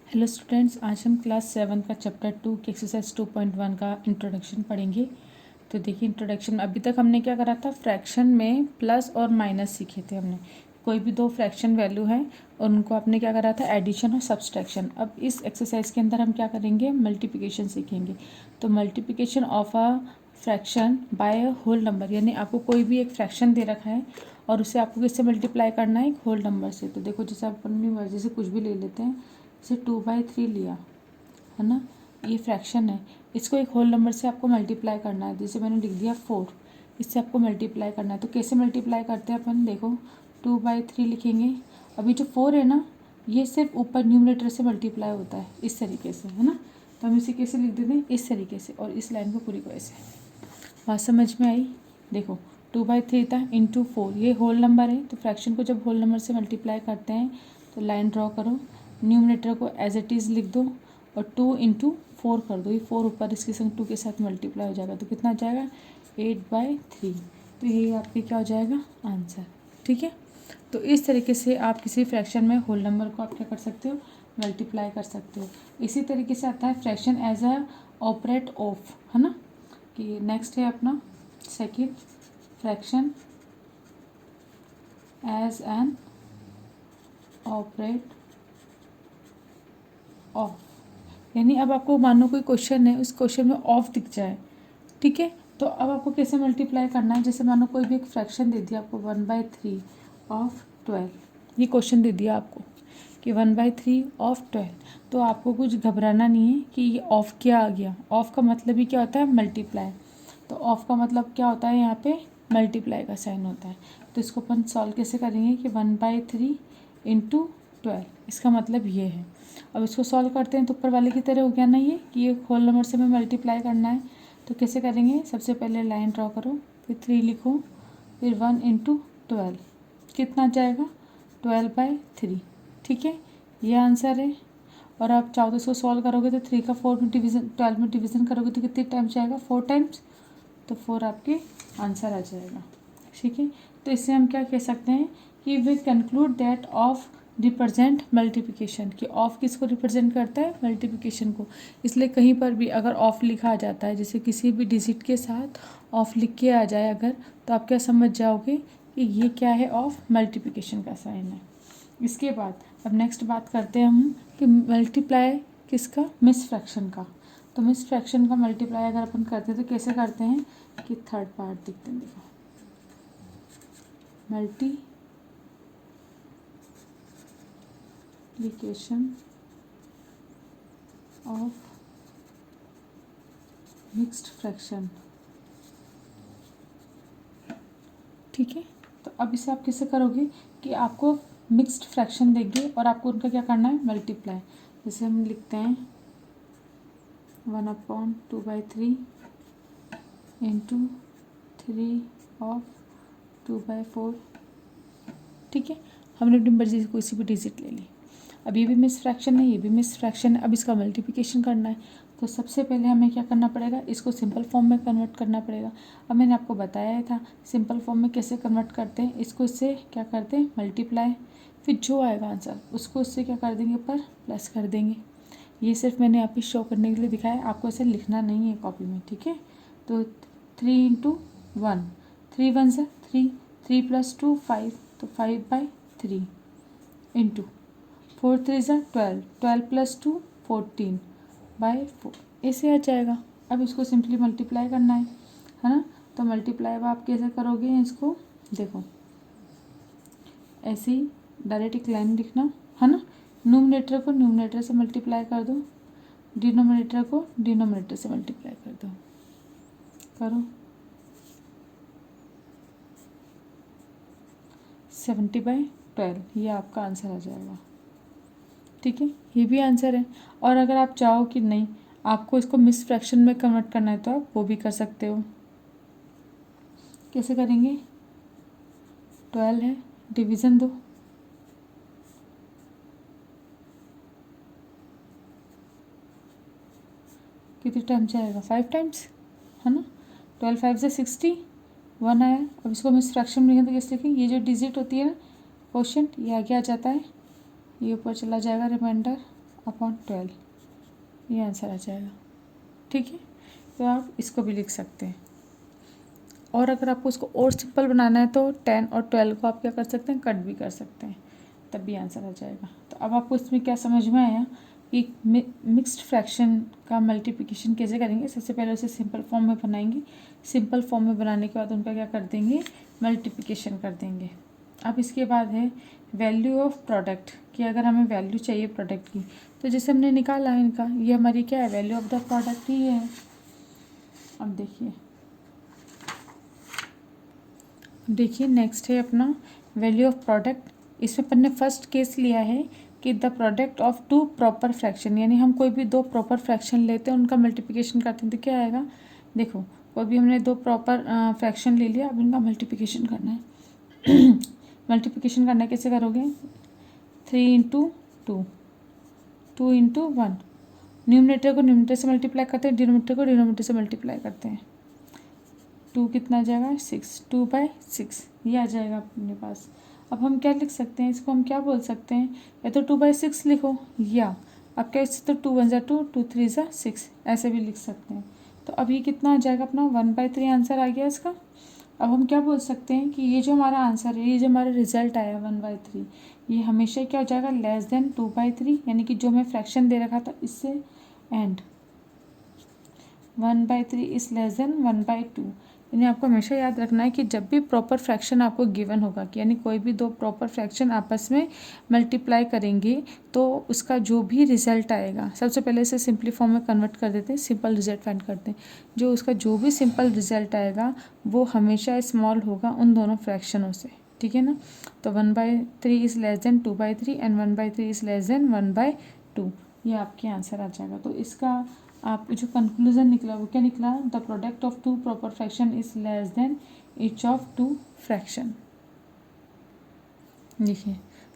Hello students, आज हम class 7 का चैप्टर 2 की एक्सरसाइज 2.1 का इंट्रोडक्शन पढ़ेंगे। तो देखिए, इंट्रोडक्शन अभी तक हमने क्या करा था, फ्रैक्शन में प्लस और माइनस सीखे थे हमने। कोई भी दो फ्रैक्शन वैल्यू है और उनको आपने क्या करा था, एडिशन और सब्सट्रैक्शन। अब इस एक्सरसाइज के अंदर हम क्या करेंगे, मल्टीप्लिकेशन सीखेंगे। तो multiplication of a fraction by a whole number, यानी आपको कोई भी एक फ्रैक्शन दे रखा है और उसे आपको किससे मल्टीप्लाई करना है, एक होल नंबर से। तो देखो, जैसे आप अपनी मर्जी से कुछ भी ले लेते हैं, जैसे 2/3 लिया है ना, ये फ्रैक्शन है, इसको एक होल नंबर से आपको मल्टीप्लाई करना है। जैसे मैंने लिख दिया 4, इससे आपको मल्टीप्लाई करना है। तो कैसे मल्टीप्लाई करते हैं अपन, देखो 2/3 लिखेंगे। अभी जो 4 है ना, ये सिर्फ ऊपर न्यूमरेटर से मल्टीप्लाई होता है इस तरीके से, है ना। तो हम इसे कैसे लिख देते हैं, इस तरीके से, और इस लाइन को पूरी को ऐसे। बात समझ में आई। देखो 2/3 था इंटू 4, ये होल नंबर है। तो फ्रैक्शन को जब होल नंबर से मल्टीप्लाई करते हैं तो लाइन ड्रॉ करो, न्यूमरेटर को एज इट इज़ लिख दो और 2 इंटू 4 कर दो। ये 4 ऊपर इसके संग 2 के साथ मल्टीप्लाई हो जाएगा, तो कितना आ जाएगा, 8/3। तो ये आपके क्या हो जाएगा, आंसर। ठीक है। तो इस तरीके से आप किसी फ्रैक्शन में होल नंबर को आप क्या कर सकते हो, मल्टीप्लाई कर सकते हो। इसी तरीके से आता है fraction as a operate of, है ना। कि नेक्स्ट है अपना second, fraction as an operate of. यानी अब आपको मानो कोई क्वेश्चन है, उस क्वेश्चन में ऑफ दिख जाए, ठीक है। तो अब आपको कैसे मल्टीप्लाई करना है, जैसे मानो कोई भी एक फ्रैक्शन दे दिया आपको, 1/3 ऑफ 12। ये क्वेश्चन दे दिया आपको कि 1/3 ऑफ 12। तो आपको कुछ घबराना नहीं है कि ये ऑफ क्या आ गया। ऑफ का मतलब ही क्या होता है, मल्टीप्लाई। तो ऑफ का मतलब क्या होता है, यहाँ पे मल्टीप्लाई का साइन होता है। तो इसको अपन सॉल्व कैसे करेंगे कि 1/3 इंटू 12, इसका मतलब ये है। अब इसको सॉल्व करते हैं तो ऊपर वाले की तरह हो गया ना, ये कि ये होल नंबर से हमें मल्टीप्लाई करना है। तो कैसे करेंगे, सबसे पहले लाइन ड्रॉ करो, फिर 3 लिखो, फिर 1 इंटू 12, कितना आ जाएगा, 12/3। ठीक है, ये आंसर है। और आप चाहो तो इसको सॉल्व करोगे तो 3 का 4 में डिवीज़न, 12 में डिवीज़न करोगे तो कितने टाइम्स जाएगा, 4 टाइम्स। तो 4 आपके आंसर आ जाएगा। ठीक है। तो इससे हम क्या कह सकते हैं कि we conclude that of represent multiplication, कि ऑफ किसको रिप्रेजेंट करता है, मल्टीप्लिकेशन को। इसलिए कहीं पर भी अगर ऑफ लिखा आ जाता है, जैसे किसी भी डिजिट के साथ ऑफ लिख के आ जाए अगर, तो आप क्या समझ जाओगे कि ये क्या है, ऑफ मल्टीप्लिकेशन का साइन है। इसके बाद अब नेक्स्ट बात करते हैं हम कि मल्टीप्लाई किसका, मिस फ्रैक्शन का। तो मिस फ्रैक्शन का मल्टीप्लाई अगर अपन करते हैं तो कैसे करते हैं कि थर्ड पार्ट देखते हैं। देखो, मल्टीप्लिकेशन ऑफ मिक्स्ड फ्रैक्शन। ठीक है। तो अब इसे आप कैसे करोगे कि आपको मिक्स्ड फ्रैक्शन देंगे और आपको उनका क्या करना है, मल्टीप्लाई। जैसे हम लिखते हैं 1/2/3 इंटू 3 ऑफ 2/4। ठीक है, हमने अपनी मर्जी से कोई सी भी डिजिट ले ली। अब ये भी मिस फ्रैक्शन है, ये भी मिस फ्रैक्शन है। अब इसका मल्टीप्लिकेशन करना है तो सबसे पहले हमें क्या करना पड़ेगा, इसको सिंपल फॉर्म में कन्वर्ट करना पड़ेगा। अब मैंने आपको बताया था सिंपल फॉर्म में कैसे कन्वर्ट करते हैं। इसको इससे क्या करते हैं, मल्टीप्लाई, फिर जो आएगा आंसर उसको इससे क्या कर देंगे, पर प्लस कर देंगे। ये सिर्फ मैंने यहाँ पे शो करने के लिए दिखाया, आपको ऐसे लिखना नहीं है कॉपी में। ठीक है। तो 3 इंटू 1, 3 1 से 3, 3 + 2 5, तो 5/3 इंटू 4 3 ज़ा 12, 12 + 2 14/4, ऐसे आ जाएगा। अब इसको सिंपली मल्टीप्लाई करना है ना। तो मल्टीप्लाई अब आप कैसे करोगे इसको, देखो ऐसे ही डायरेक्ट एक लाइन लिखना है ना। न्यूमरेटर को न्यूमरेटर से मल्टीप्लाई कर दो, डिनोमिनेटर को डिनोमिनेटर से मल्टीप्लाई कर दो, करो 70/12, ये आपका आंसर आ जाएगा। ठीक है, ये भी आंसर है। और अगर आप चाहो कि नहीं आपको इसको मिस फ्रैक्शन में कन्वर्ट करना है तो आप वो भी कर सकते हो। कैसे करेंगे, 12 है, डिवीज़न दो, कितने टाइम्स जाएगा, 5 टाइम्स, है ना। 12 5 से 60, 1 आया। अब इसको मिस फ्रैक्शन में लिखें तो कैसे लिखें, ये जो डिजिट होती है ना क्वोशंट, ये आगे आ जाता है, ये ऊपर चला जाएगा रिमाइंडर, अपॉन 12, ये आंसर आ जाएगा। ठीक है, तो आप इसको भी लिख सकते हैं। और अगर आपको इसको और सिंपल बनाना है तो 10 और 12 को आप क्या कर सकते हैं, कट भी कर सकते हैं, तब भी आंसर आ जाएगा। तो अब आपको इसमें क्या समझ में आया कि मिक्स्ड फ्रैक्शन का मल्टीप्लिकेशन कैसे करेंगे। सबसे पहले उसे सिंपल फॉर्म में बनाएंगे, सिंपल फॉर्म में बनाने के बाद उनका क्या कर देंगे, मल्टीप्लिकेशन कर देंगे। अब इसके बाद है वैल्यू ऑफ प्रोडक्ट, कि अगर हमें वैल्यू चाहिए प्रोडक्ट की, तो जैसे हमने निकाला है इनका, ये हमारी क्या है, वैल्यू ऑफ द प्रोडक्ट ही है। अब देखिए नेक्स्ट है अपना वैल्यू ऑफ प्रोडक्ट। इसमें अपन ने फर्स्ट केस लिया है कि the product of two proper fraction, यानी हम कोई भी दो प्रॉपर फ्रैक्शन लेते हैं, उनका मल्टीप्लिकेशन करते हैं, तो क्या आएगा, देखो कोई भी हमने दो प्रॉपर फ्रैक्शन ले लिया, अब इनका मल्टीप्लिकेशन करना है। मल्टीप्लिकेशन करना है, कैसे करोगे, 3 इंटू 2, 2 इंटू 1, न्यूमरेटर को न्यूमरेटर से मल्टीप्लाई करते हैं, डिनोमिनेटर को डिनोमिनेटर से मल्टीप्लाई करते हैं। 2 कितना आ जाएगा, 6, 2/6, ये आ जाएगा अपने पास। अब हम क्या लिख सकते हैं, इसको हम क्या बोल सकते हैं, या तो 2/6 लिखो, या अब क्या, इससे तो 2 1 जा 2, 2 3 जा 6, ऐसे भी लिख सकते हैं। तो अब ये कितना आ जाएगा अपना 1/3 आंसर आ गया इसका। अब हम क्या बोल सकते हैं कि ये जो हमारा आंसर है, ये जो हमारा रिजल्ट आया 1/3, ये हमेशा क्या हो जाएगा, लेस देन 2/3, यानी कि जो मैं फ्रैक्शन दे रखा था इससे, एंड 1/3 इज लेस देन 1/2। यानी आपको हमेशा याद रखना है कि जब भी प्रॉपर फ्रैक्शन आपको गिवन होगा, कि यानी कोई भी दो प्रॉपर फ्रैक्शन आपस में मल्टीप्लाई करेंगे, तो उसका जो भी रिजल्ट आएगा, सबसे पहले इसे सिंपली फॉर्म में कन्वर्ट कर देते हैं, सिंपल रिजल्ट फाइंड करते हैं, जो उसका जो भी सिंपल रिजल्ट आएगा वो हमेशा स्मॉल होगा उन दोनों फ्रैक्शनों से। ठीक है ना, तो 1/3 is less than 2/3 and 1/3 is less than 1/2, ये आपके आंसर आ जाएगा। तो इसका आप जो कंक्लूजन निकला वो क्या निकला, the product of two proper fraction is less than each of two fraction. देखिए,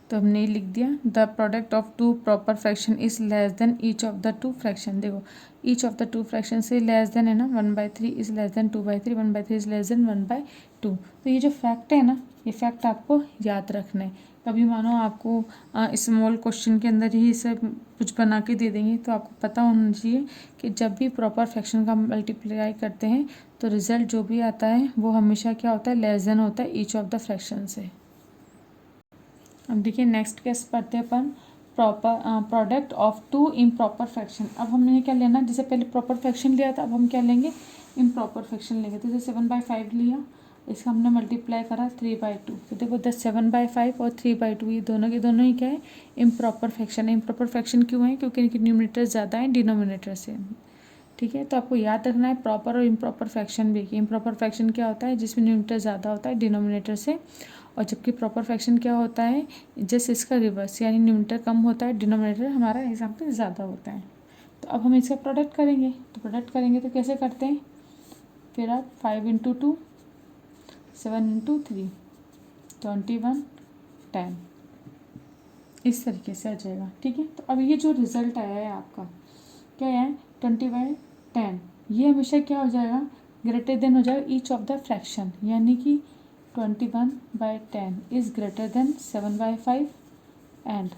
तो हमने लिख दिया, the product of two proper fraction is less than each of the two fraction. देखो each of the two fraction से less than है ना, 1/3 is less than 2/3, 1/3 is less than 1/2। तो ये जो फैक्ट है ना, ये फैक्ट आपको याद रखना है। कभी मानो आपको स्मॉल क्वेश्चन के अंदर ही सब कुछ बना के दे देंगे, तो आपको पता होना चाहिए कि जब भी प्रॉपर फ्रैक्शन का मल्टीप्लाई करते हैं तो रिजल्ट जो भी आता है वो हमेशा क्या होता है, लेस देन होता है ईच ऑफ द फ्रैक्शन से। अब देखिए नेक्स्ट केस पढ़ते हैं अपन, product of two improper fraction. अब हमने क्या लेना, जैसे पहले प्रॉपर फ्रैक्शन लिया था, अब हम क्या लेंगे, इम्प्रॉपर फ्रैक्शन लेंगे। तो जैसे 7/5 लिया, इसका हमने मल्टीप्लाई करा 3/2, तो देखो 7/5 और 3/2 ये दोनों के दोनों ही क्या है, इम्प्रॉपर फ्रैक्शन है। इम्प्रॉपर फ्रैक्शन क्यों है, क्योंकि इनके न्यूमरेटर ज़्यादा है डिनोमिनेटर से। ठीक है, तो आपको याद रखना है प्रॉपर और इम्प्रॉपर फ्रैक्शन भी। इम्प्रॉपर फ्रैक्शन क्या होता है, जिसमें न्यूमरेटर ज़्यादा होता है डिनोमिनेटर से, और जबकि प्रॉपर फ्रैक्शन क्या होता है, जैसे इसका रिवर्स, यानी न्यूमरेटर कम होता है, डिनोमिनेटर हमारा एग्जाम्पल ज़्यादा होता है। तो अब हम इसका प्रोडक्ट करेंगे, तो प्रोडक्ट करेंगे तो कैसे करते हैं, फिर आप 5 इंटू 2, 7 इंटू 3, 21, 10, इस तरीके से आ जाएगा। ठीक है, तो अब ये जो रिज़ल्ट आया है आपका, क्या है, 20/10, ये हमेशा क्या हो जाएगा, ग्रेटर देन हो जाएगा ईच ऑफ द फ्रैक्शन, यानी कि 21/10 is greater than 7/5 and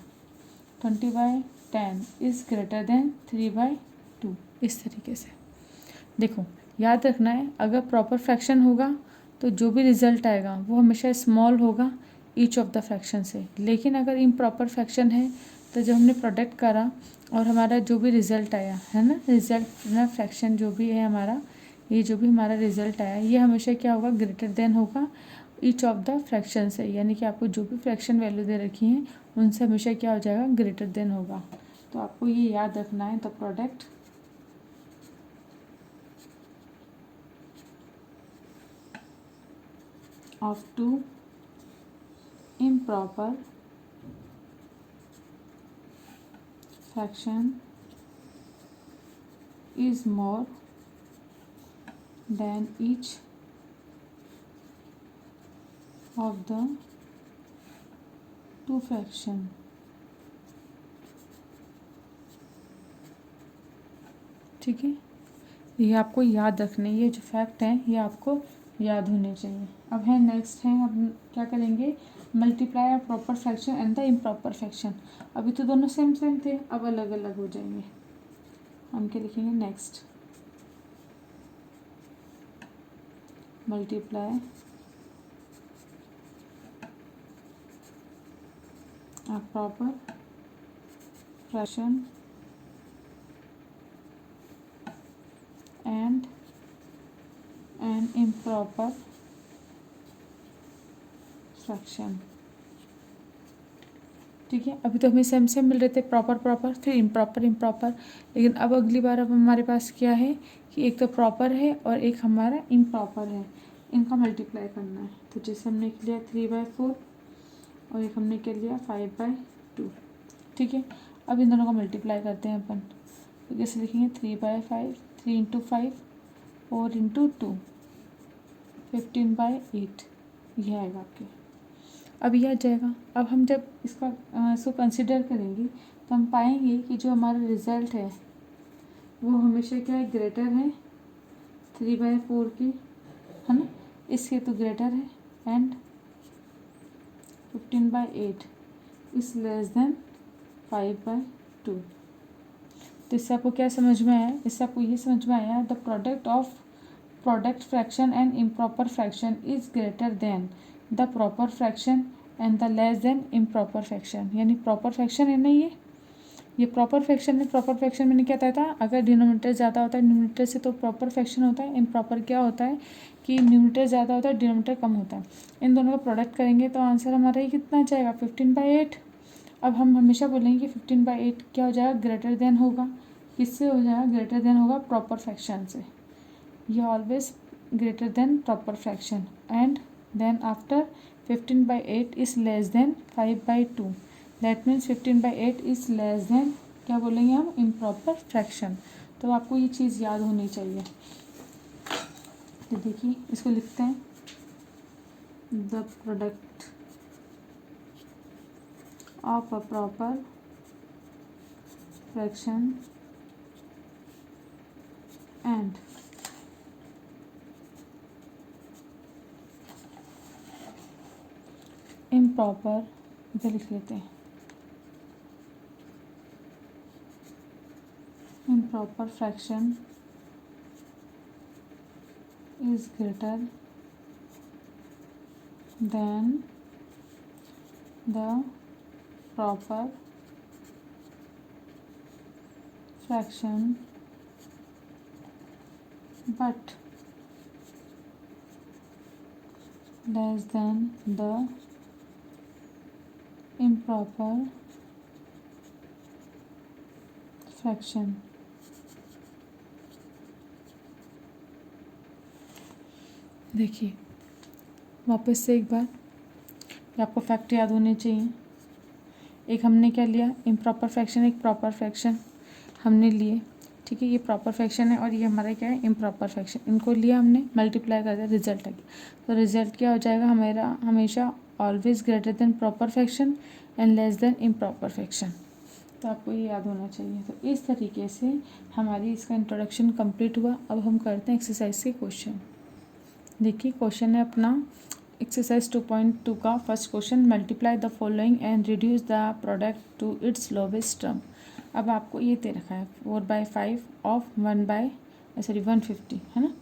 20/10 is greater than 3/2, इस तरीके से। देखो याद रखना है, अगर प्रॉपर फ्रैक्शन होगा तो जो भी रिजल्ट आएगा वो हमेशा स्मॉल होगा ईच ऑफ द फ्रैक्शन से, लेकिन अगर इम्प्रॉपर फ्रैक्शन है तो जब हमने प्रोडक्ट करा और हमारा जो भी रिज़ल्ट आया है ना, रिज़ल्ट ना फ्रैक्शन जो भी है हमारा, ये जो भी हमारा रिज़ल्ट आया ये हमेशा क्या होगा, ग्रेटर देन होगा ईच ऑफ द फ्रैक्शन से, यानी कि आपको जो भी फ्रैक्शन वैल्यू दे रखी हैं उनसे हमेशा क्या हो जाएगा, ग्रेटर देन होगा। तो आपको ये याद रखना है, the product of two improper fraction is more than each of the two fraction। ठीक है, ये आपको याद रखना है, ये जो फैक्ट है ये आपको याद होने चाहिए। अब है नेक्स्ट है, हम क्या करेंगे, multiply proper fraction and the improper fraction. अभी तो दोनों सेम सेम थे, अब अलग अलग हो जाएंगे। हम क्या लिखेंगे, next multiply a proper fraction and an improper fraction। ठीक है, अभी तो हमें सेम सेम मिल रहे थे, प्रॉपर प्रॉपर, फिर इम्प्रॉपर इम्प्रॉपर, लेकिन अब अगली बार अब हमारे पास क्या है कि एक तो प्रॉपर है और एक हमारा इम्प्रॉपर है, इनका मल्टीप्लाई करना है। तो जैसे हमने लिया 3/4 और एक हमने क्या लिया 5/2। ठीक है, अब इन दोनों का मल्टीप्लाई करते हैं अपन। तो कैसे लिखेंगे, 3/5, 3 × 5, 4 × 2, 15/8, यह आएगा आपके। अब यह आ जाएगा। अब हम जब इसको कंसिडर करेंगे तो हम पाएंगे कि जो हमारा रिज़ल्ट है वो हमेशा क्या है, ग्रेटर है 3/4 की, है ना, इसके तो ग्रेटर है, एंड 15/8 इज लेस देन 5/2। तो इससे आपको क्या समझ में आया, इससे आपको ये समझ में आया, the product fraction and improper fraction is greater than the proper fraction and the less than improper fraction. यानी प्रॉपर फ्रैक्शन है ना, ये प्रॉपर फ्रैक्शन है। प्रॉपर फ्रैक्शन मैंने क्या बताया था, अगर डिनोमिनेटर ज़्यादा होता है न्यूमरेटर से तो प्रॉपर फ्रैक्शन होता है। इम्प्रॉपर क्या होता है कि न्यूमरेटर ज़्यादा होता है डिनोमिनेटर कम होता है। इन दोनों का प्रोडक्ट करेंगे तो आंसर हमारा ये कितना जाएगा, 15/8। अब हम हमेशा बोलेंगे 15/8 क्या हो जाएगा, ग्रेटर देन होगा, किससे हो जाएगा, ग्रेटर देन होगा प्रॉपर फ्रैक्शन से। ये always greater than proper fraction, and then after 15/8 is less than 5/2। That means 15/8 is less than, क्या बोलेंगे हम, इम्प्रॉपर फ्रैक्शन। तो आपको ये चीज़ याद होनी चाहिए। तो देखिए इसको लिखते हैं, the product of a proper fraction and improper, इधर लिख लेते हैं, improper fraction is greater than the proper fraction but less than the improper fraction। देखिए वापस से एक बार, ये आपको फैक्ट याद होने चाहिए। एक हमने क्या लिया, इम्प्रॉपर फ्रैक्शन, एक प्रॉपर फ्रैक्शन हमने लिए। ठीक है, ये प्रॉपर फ्रैक्शन है और ये हमारा क्या है, इम्प्रॉपर फ्रैक्शन। इनको लिया हमने, मल्टीप्लाई कर दिया, रिजल्ट आ गया। तो रिजल्ट क्या हो जाएगा हमारा, हमेशा always greater than proper fraction and less than improper fraction. तो आपको ये याद होना चाहिए। तो इस तरीके से हमारी इसका इंट्रोडक्शन कंप्लीट हुआ। अब हम करते हैं एक्सरसाइज के क्वेश्चन। देखिए क्वेश्चन है अपना एक्सरसाइज 2.2 का first question, multiply the following and reduce the product to its lowest term. अब आपको ये दे रखा है 4/5 ऑफ 150, है ना।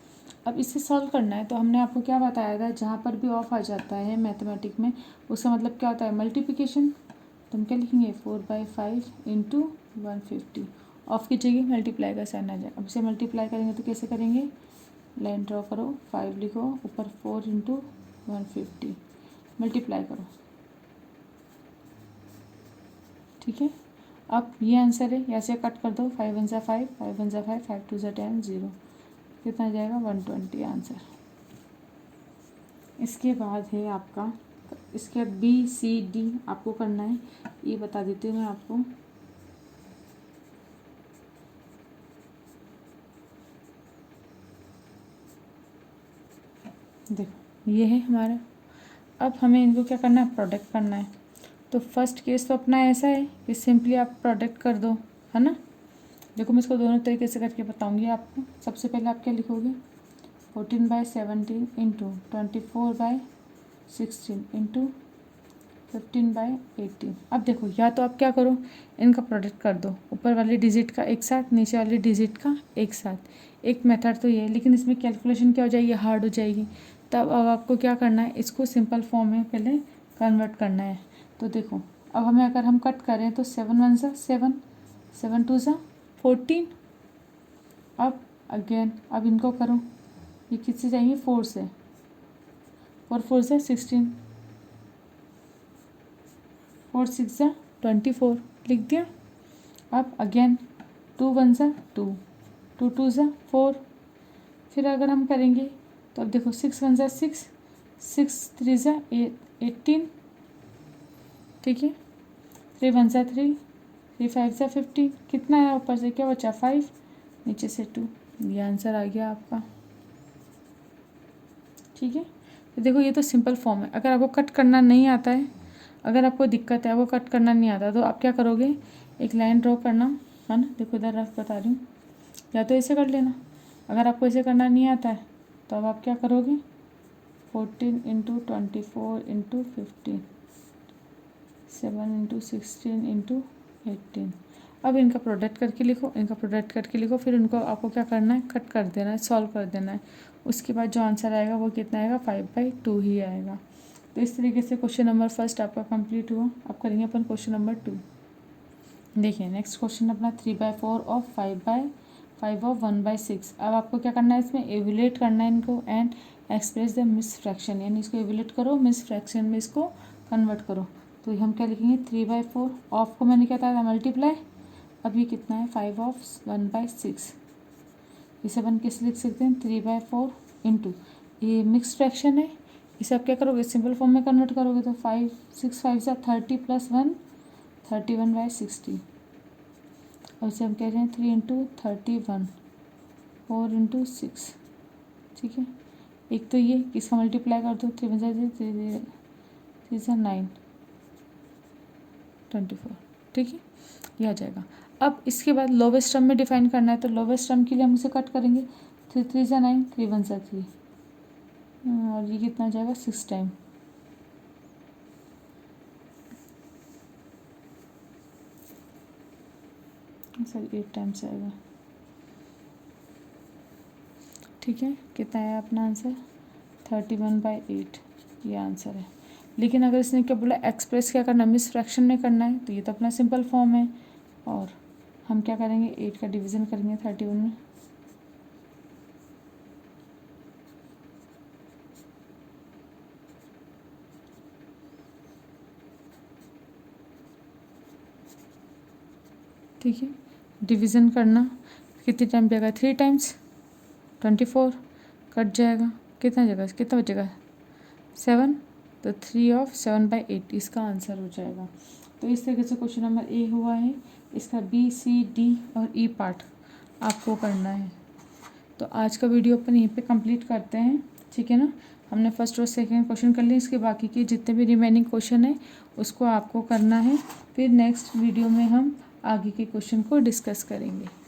अब इसे सॉल्व करना है। तो हमने आपको क्या बताया था, जहाँ पर भी ऑफ आ जाता है मैथमेटिक में उसका मतलब क्या होता है, मल्टीप्लिकेशन। तो हम क्या लिखेंगे, 4/5 × 150, ऑफ की जगह मल्टीप्लाई का साइन आ जाए। अब इसे मल्टीप्लाई करेंगे तो कैसे करेंगे, लाइन ड्रॉ करो, 5 लिखो, ऊपर 4 × 150, मल्टीप्लाई करो। ठीक है, अब ये आंसर है, यहाँ से कट कर दो, 5 1 × 5, 5 1 × 5, 5 2 × 10, 0, कितना जाएगा 120 आंसर। इसके बाद है आपका, इसके BCD आपको करना है, ये बता देती हूँ मैं आपको। देखो ये है हमारा। अब हमें इनको क्या करना है, प्रोडक्ट करना है। तो फर्स्ट केस तो अपना ऐसा है कि सिंपली आप प्रोडक्ट कर दो, है ना। देखो मैं इसको दोनों तरीके से करके बताऊंगी आपको। सबसे पहले आप क्या लिखोगे, 14/17 इंटू 24/16 इंटू 15/18। अब देखो, या तो आप क्या करो, इनका प्रोडक्ट कर दो, ऊपर वाली डिजिट का एक साथ, नीचे वाली डिजिट का एक साथ। एक मेथड तो ये है, लेकिन इसमें कैलकुलेशन क्या हो जाएगी, हार्ड हो जाएगी। तब अब आपको क्या करना है, इसको सिंपल फॉर्म में पहले कन्वर्ट करना है। तो देखो, अब हमें अगर हम कट करें तो 7 1 सा 7, 7 2 सा 14। अब अगेन अब इनको करो, ये किससे जाएंगे, 4 से, 4 4 से 16, 4 6 सा 24 लिख दिया। अब अगेन 2 1 सा 2, 2 2 सा 4। फिर अगर हम करेंगे तो अब देखो 6 1 सा 6, 6 3 सा 18, ठीक है। 3 1 सा 3, 3 5 सा 15। कितना है ऊपर से, क्या बचा 5, नीचे से 2। ये आंसर आ गया आपका, ठीक है। तो देखो, ये तो सिंपल फॉर्म है। अगर आपको कट करना नहीं आता है, अगर आपको दिक्कत है, आपको कट करना नहीं आता, तो आप क्या करोगे, एक लाइन ड्रॉ करना है ना। देखो इधर रफ बता रही हूँ, या तो ऐसे कर लेना। अगर आपको ऐसे करना नहीं आता है तो अब आप क्या करोगे, 14 इंटू 24 इंटू 15, 7 इंटू 16 इंटू 18। अब इनका प्रोडक्ट करके लिखो, इनका प्रोडक्ट करके लिखो। फिर उनको आपको क्या करना है, कट कर देना है, सॉल्व कर देना है। उसके बाद जो आंसर आएगा वो कितना आएगा, 5/2 ही आएगा। तो इस तरीके से क्वेश्चन नंबर फर्स्ट आपका कंप्लीट हुआ। अब करेंगे अपन क्वेश्चन नंबर 2। देखिए नेक्स्ट क्वेश्चन अपना 3/4 ऑफ 5/5 ऑफ 1/6। अब आपको क्या करना है, इसमें एवुलेट करना है इनको and express the miss fraction, यानी इसको एवुलेट करो, मिस फ्रैक्शन में इसको कन्वर्ट करो। तो हम क्या लिखेंगे, 3/4 ऑफ को मैंने क्या था, मल्टीप्लाई। अब ये कितना है, 5 ऑफ 1/6। इसे अपन कैसे लिख सकते हैं, 3/4 इंटू, ये मिक्स फ्रैक्शन है, इसे आप क्या करोगे, सिंपल फॉर्म में कन्वर्ट करोगे। तो 5 6 5 सा 30 + 1 31/60। और इसे हम कह रहे हैं 3 इंटू 31, 4 इंटू 6, ठीक है। एक तो ये इसका मल्टीप्लाई कर दो, 3 9 24, ठीक है, ये आ जाएगा। अब इसके बाद लोवेस्ट टर्म में डिफाइन करना है, तो लोवेस्ट टर्म के लिए हम इसे कट करेंगे। 3 3 सा 9, 3 1 सा 3, और ये कितना जाएगा, 6 टाइम। सर 8 टाइम्स आएगा, ठीक है। कितना है अपना आंसर, 31/8, ये आंसर है। लेकिन अगर इसने क्या बोला, एक्सप्रेस क्या करना, मिस फ्रैक्शन में करना है, तो ये तो अपना सिंपल फॉर्म है। और हम क्या करेंगे, 8 का डिवीज़न करेंगे 31 में। ठीक है, डिवीज़न करना कितने टाइम जाएगा, 3 टाइम्स, 24 कट जाएगा, कितना जगह, कितना बचेगा, 7। तो 3 ऑफ 7/8 इसका आंसर हो जाएगा। तो इस तरीके से क्वेश्चन नंबर ए हुआ है। इसका बी सी डी और ई पार्ट आपको करना है। तो आज का वीडियो अपन यहीं पे कंप्लीट करते हैं, ठीक है ना। हमने फर्स्ट और सेकंड क्वेश्चन कर लिए, इसके बाकी के जितने भी रिमेनिंग क्वेश्चन है उसको आपको करना है। फिर नेक्स्ट वीडियो में हम आगे के क्वेश्चन को डिस्कस करेंगे।